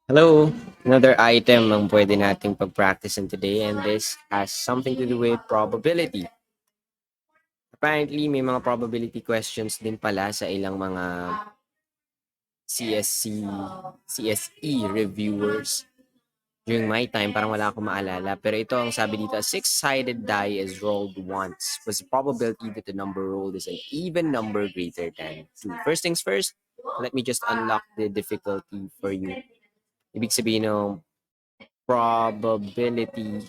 Hello! Another item ang pwede nating pag-practicean today, and this has something to do with probability. Apparently, may mga probability questions din pala sa ilang mga CSE reviewers. During my time, parang wala akong maalala. Pero ito ang sabi dito, a six-sided die is rolled once. Was the probability that the number rolled is an even number greater than 2? First things first, let me just unlock the difficulty for you. Ibig sabihin ng probability,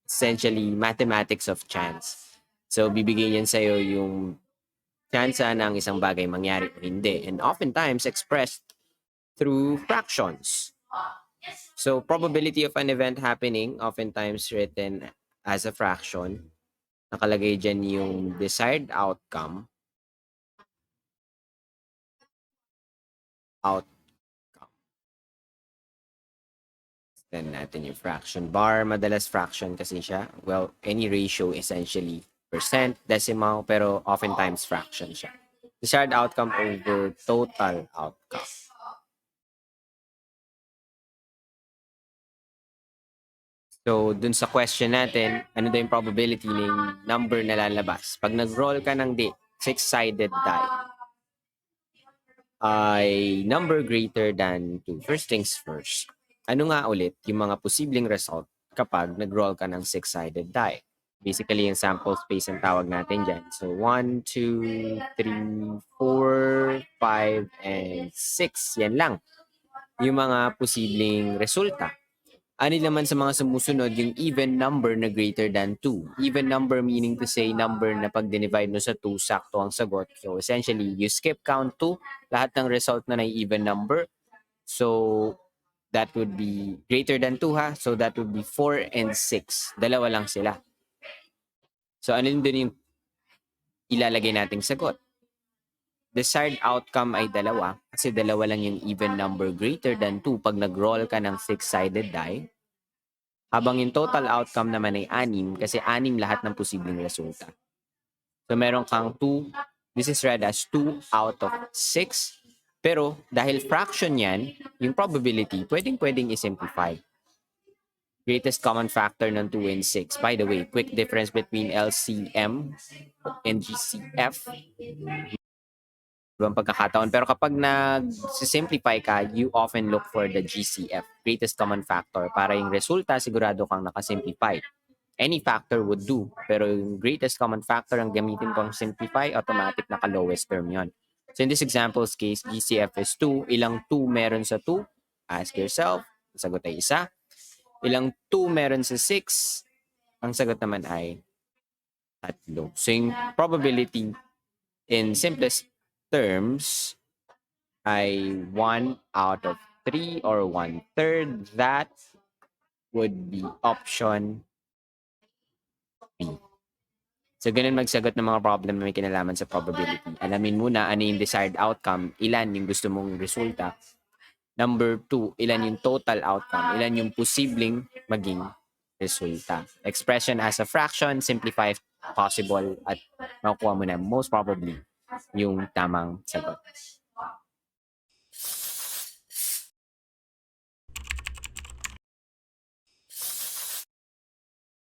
essentially mathematics of chance. So, bibigyan yan sa'yo yung chance ng isang bagay mangyari o hindi. And oftentimes expressed through fractions. So, probability of an event happening, oftentimes written as a fraction. Nakalagay dyan yung desired outcome. Then natin yung fraction bar. Madalas fraction kasi siya. Well, any ratio essentially percent, decimal, pero oftentimes fraction siya. Desired outcome over total outcome. So, dun sa question natin, ano daw yung probability ng number na lalabas? Pag nag-roll ka ng six-sided die, ay number greater than 2. First things first. Ano nga ulit yung mga posibleng result kapag nag-roll ka ng six-sided die? Basically, yung sample space ang tawag natin dyan. So, 1, 2, 3, 4, 5, and 6. Yan lang. Yung mga posibleng resulta. Ano naman sa mga sumusunod, yung even number na greater than 2. Even number meaning to say number na pag dinivide mo sa 2, sakto ang sagot. So, essentially, you skip count 2. Lahat ng result na even number. So, that would be greater than 2 ha. So, that would be 4 and 6. Dalawa lang sila. So, ano din yung ilalagay nating sagot? Desired outcome ay dalawa kasi dalawa lang yung even number greater than 2 pag nag-roll ka ng six-sided die. Habang yung total outcome naman ay 6 kasi 6 lahat ng posibleng resulta. So, meron kang 2. This is read as 2 out of 6. Pero dahil fraction yan, yung probability, pwedeng i-simplify. Greatest common factor ng 2 and 6. By the way, quick difference between LCM and GCF. Ibang pagkakataon. Pero kapag nag-simplify ka, you often look for the GCF, greatest common factor, para yung resulta, sigurado kang nakasimplify. Any factor would do. Pero yung greatest common factor ang gamitin pang simplify, automatic naka-lowest term yon. So in this example's case, GCF is 2. Ilang 2 meron sa 2? Ask yourself. Ang sagot ay 1. Ilang 2 meron sa 6? Ang sagot naman ay 3. So yung probability in simplest terms ay 1 out of 3 or 1/3. That would be option B. So, ganun magsagot ng mga problem na may kinalaman sa probability. Alamin muna ano yung desired outcome, ilan yung gusto mong resulta. Number 2, ilan yung total outcome, ilan yung posibleng maging resulta. Expression as a fraction, simplify if possible, at makukuha mo na most probably yung tamang sagot.